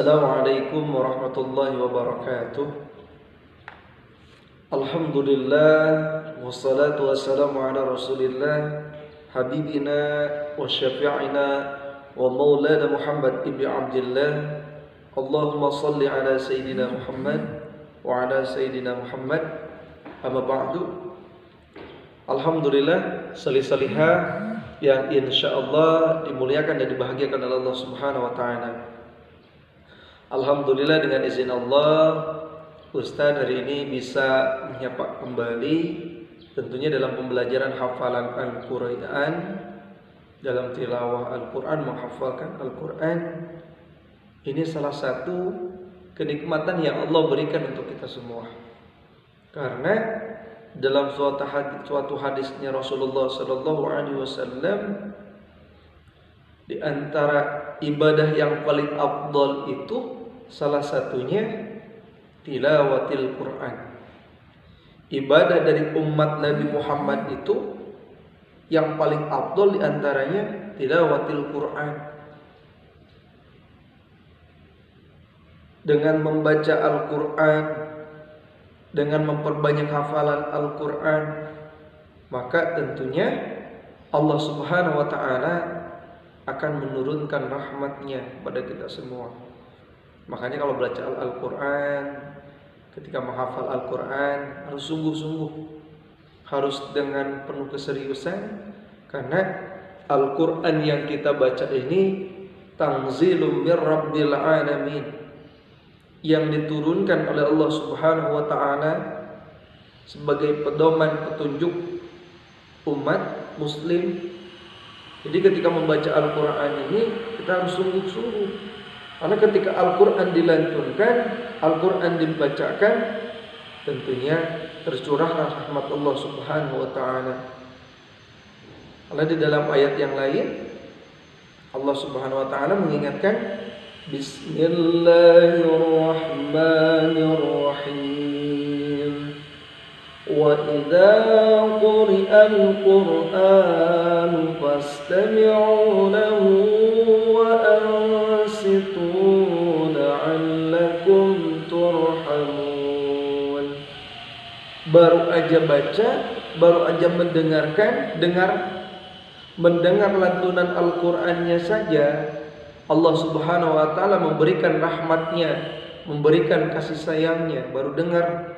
Assalamualaikum warahmatullahi wabarakatuh. Alhamdulillah wassalatu wassalamu ala Rasulillah habibina wa syafi'ina wa maulana Muhammad ibn Abdullah. Allahumma salli ala sayyidina Muhammad wa ala sayyidina Muhammad. Amma ba'du. Alhamdulillah, salih-salihah yang insyaallah dimuliakan dan dibahagiakan oleh Allah Subhanahu wa taala. Alhamdulillah, dengan izin Allah, Ustaz hari ini bisa menyapa kembali tentunya dalam pembelajaran hafalan Al-Quran, dalam tilawah Al-Quran, menghafalkan Al-Quran. Ini salah satu kenikmatan yang Allah berikan untuk kita semua. Karena dalam suatu hadisnya Rasulullah SAW, di antara ibadah yang paling afdal itu salah satunya tilawatil Quran. Ibadah dari umat Nabi Muhammad itu yang paling afdal di antaranya tilawatil Quran. Dengan membaca Al-Quran, dengan memperbanyak hafalan Al-Quran, maka tentunya Allah Subhanahu wa ta'ala akan menurunkan rahmatnya pada kita semua. Makanya kalau baca Al-Quran, ketika menghafal Al-Quran, harus sungguh-sungguh, harus dengan penuh keseriusan. Karena Al-Quran yang kita baca ini tanzilum mir rabbil alamin, yang diturunkan oleh Allah Subhanahu wa ta'ala sebagai pedoman petunjuk umat muslim. Jadi ketika membaca Al-Quran ini kita harus sungguh-sungguh, karena ketika Al-Quran dilantunkan, Al-Quran dibacakan, tentunya tercurah rahmat Allah Subhanahu wa ta'ala. Karena di dalam ayat yang lain Allah Subhanahu wa ta'ala mengingatkan, Bismillahirrahmanirrahim. Wa idza quri'al Qur'an fastami'u lahu wa ansitu la'allakum turhamun. Baru aja baca, baru aja mendengar lantunan Al-Qur'annya saja, Allah Subhanahu wa ta'ala memberikan rahmatnya, memberikan kasih sayangnya, baru dengar,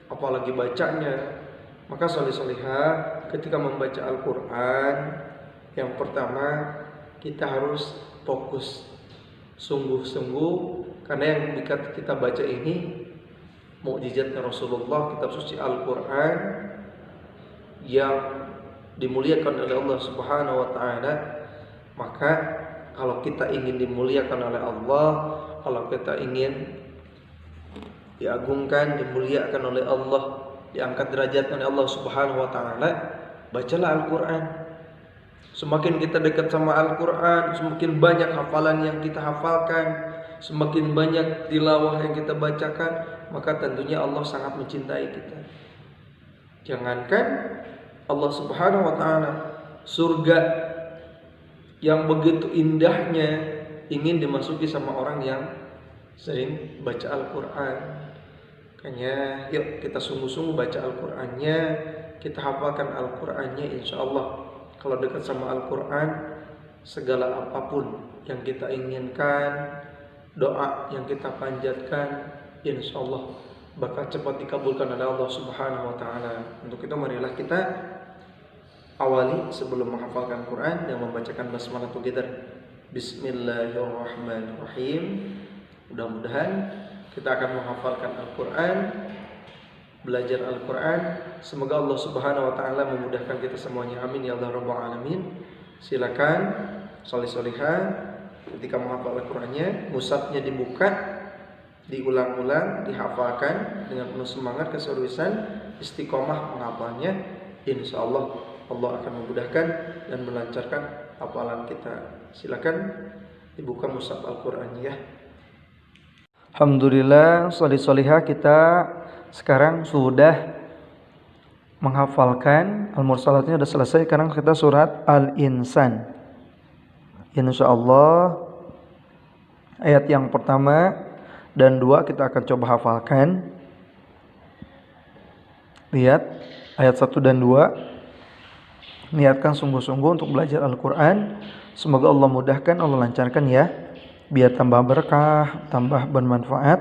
apalagi bacanya. Maka salih-salihah ketika membaca Al-Quran, yang pertama kita harus fokus, sungguh-sungguh, karena yang kita baca ini mukjizatnya Rasulullah, kitab suci Al-Quran yang dimuliakan oleh Allah Subhanahu wa ta'ala. Maka kalau kita ingin dimuliakan oleh Allah, kalau kita ingin diagungkan, dimuliakan oleh Allah, diangkat derajat oleh Allah Subhanahu wa ta'ala, bacalah Al-Quran. Semakin kita dekat sama Al-Quran, semakin banyak hafalan yang kita hafalkan, semakin banyak tilawah yang kita bacakan, maka tentunya Allah sangat mencintai kita. Jangankan Allah Subhanahu wa ta'ala, surga yang begitu indahnya ingin dimasuki sama orang yang sering baca Al-Quran. Makanya yuk kita sungguh-sungguh baca Al-Qurannya, kita hafalkan Al-Qurannya. Insya Allah kalau dekat sama Al-Quran, segala apapun yang kita inginkan, doa yang kita panjatkan, insya Allah bakal cepat dikabulkan oleh Allah Subhanahu wa ta'ala. Untuk itu marilah kita awali sebelum menghafalkan Quran dan membacakan basmalah together. Bismillahirrahmanirrahim. Mudah-mudahan kita akan menghafalkan Al-Quran, belajar Al-Quran. Semoga Allah Subhanahu wa ta'ala memudahkan kita semuanya. Amin ya Allah Rabbal Alamin. Silakan solih-solihah ketika menghafal Al-Qurannya, mushafnya dibuka, diulang-ulang, dihafalkan dengan penuh semangat, keseriusan, istiqomah menghafalnya. Insya Allah Allah akan memudahkan dan melancarkan hafalan kita. Silakan dibuka mushaf Al-Quran ya. Alhamdulillah, solih-solihah, kita sekarang sudah menghafalkan Al-Mursalatnya sudah selesai. Sekarang kita surat Al-Insan. Insya Allah Ayat yang pertama dan dua kita akan coba hafalkan. Lihat ayat 1 dan 2. Niatkan sungguh-sungguh untuk belajar Al-Quran. Semoga Allah mudahkan, Allah lancarkan ya, biar tambah berkah, tambah bermanfaat.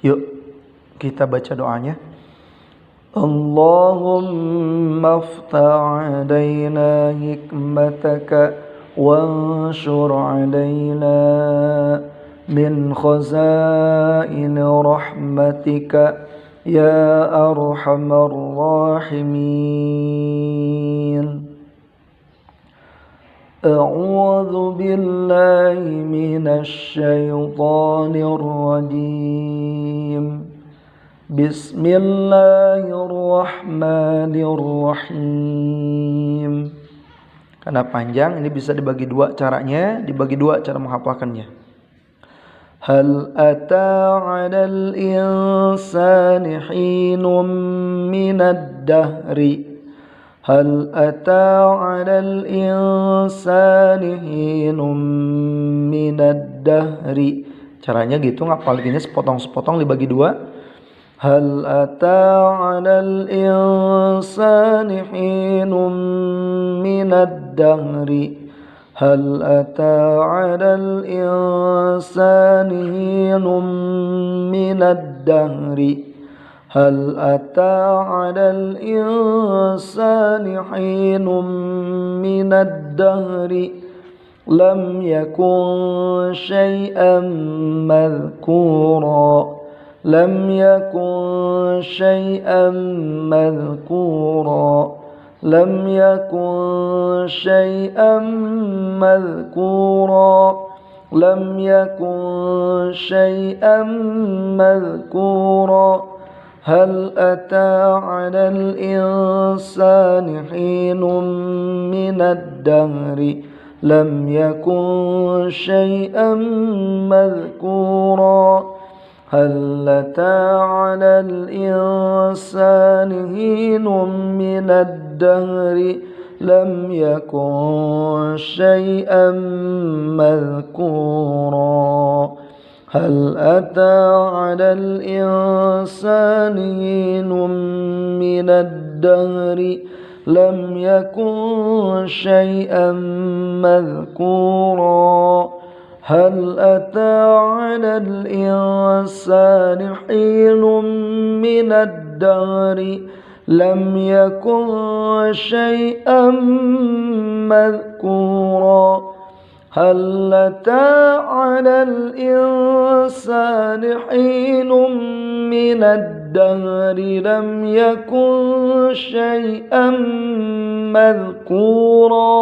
Yuk kita baca doanya. Allahumma aftah alaina hikmataka wanshur alaina min khazain rahmatika ya arhamar rahimin. A'udzu billahi minasy syaithanir rajim. Bismillahirrahmanirrahim. Karena panjang, ini bisa dibagi dua caranya, dibagi dua cara menghafalkannya. Hal ata 'alal insani hinum minad dahri. Hal ata 'alal insani hinum minad dahri. Caranya gitu, ngapalinnya sepotong-sepotong dibagi dua. Hal ata 'alal insani hinum minad dahri. Hal ata 'alal insani hinum minad dahri. Hal ata 'alal insani hinum minad dahri lam yakun syai'an madhkura. لم يكن شيئا مذكورا. لم يكن شيئا مذكورا. لم يكن شيئا مذكورا. هل أتى على الإنسان حين من الدهر لم يكن شيئا مذكورا. هل أتى على الإنسان حين من الدهر لم يكن شيئا مذكورا. هل أتى على الإنسان حين من الدهر لم يكن شيئا مذكورا. هل أتى على الإنسان حين من الدهر لم يكن شيئا مذكورا. هل أتى على الإنسان حين من الدهر لم يكن شيئا مذكورا.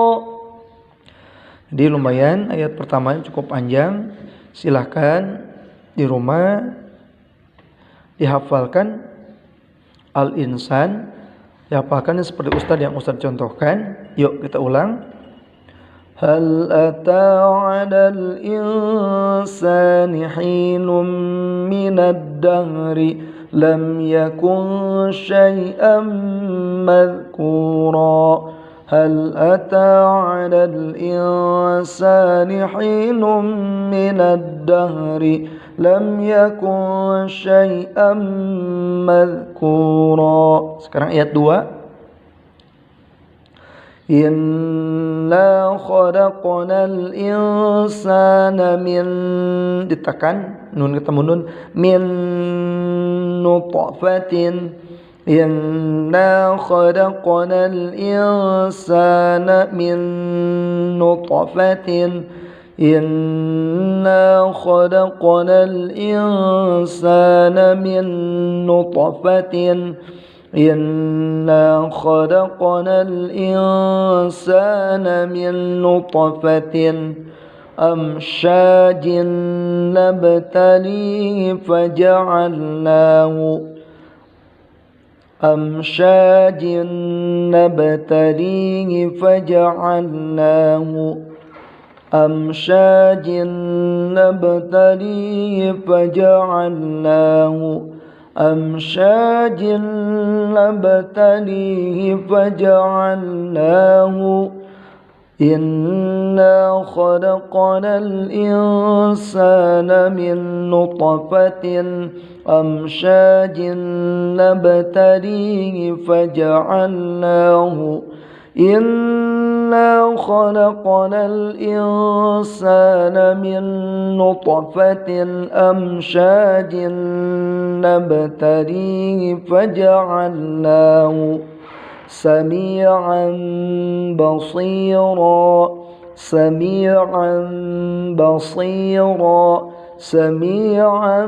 Jadi lumayan, ayat pertama cukup panjang. Silahkan di rumah dihafalkan al-insan, dihafalkan seperti Ustadz yang Ustadz contohkan. Yuk kita ulang. Hal ata 'alal insani hinum minad dahri lam yakun syai'an madhkura. هل أتى على الإنسان حين من الدهر لم يكن شيئا مذكورا. Sekarang ayat 2. Inna khalaqnal insana min, ditekan nun ketemu nun, min nutfatin. Inna khalaqnal insana min nutfatin. Inna khalaqnal insana min nutfatin. Inna khalaqnal insana min nutfatin amsyajin nabtalihi faja'alnahu amsyajin nabtalihi faja'alnahu amsyajin nabtalihi faja'alnahu amsyajin nabtalihi faja'alnahu إنا خلقنا الإنسان من نطفة أمشاج نبتليه فجعلناه إنا خلقنا الإنسان من نطفة أمشاج نبتليه فجعلناه سميعا بصيرا سميعا بصيرا سميعا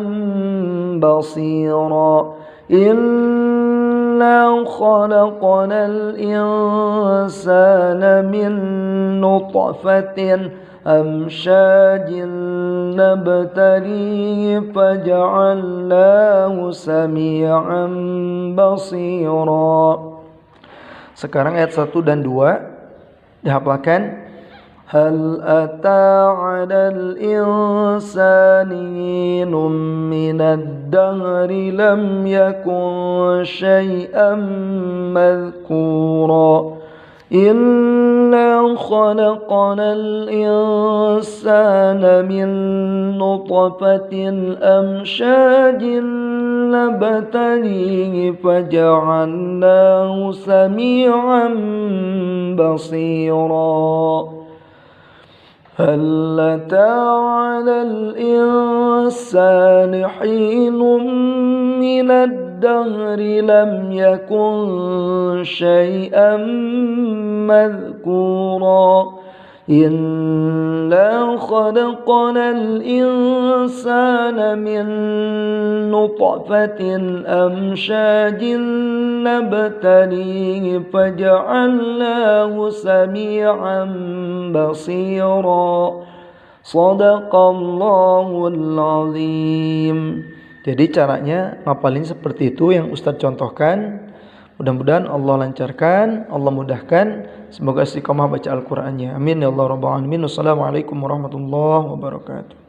بصيرا إنا خلقنا الإنسان من نطفة أمشاج نبتليه فجعلناه سميعا بصيرا. Sekarang ayat 1 dan 2 dihafalkan. Hal ata 'alal insani hinun minad dahri lam yakun syai'an madhkura. Inna khalaqnal insana min nutfatin amsyajin nabtalihi faja'alnahu sami'an basira. هل أتى على الإنسان حين من الدهر لم يكن شيئا مذكورا. إنا خلقنا الإنسان من نطفة أمشاج نبتليه فجعلناه سميعا بصيرا. Shadaqallahul azim. Jadi caranya ngapalin seperti itu yang Ustadz contohkan. Mudah-mudahan Allah lancarkan, Allah mudahkan. Semoga istiqomah baca Al-Qur'annya. Amin ya Allah rabbal alamin. Wassalamualaikum warahmatullahi wabarakatuh.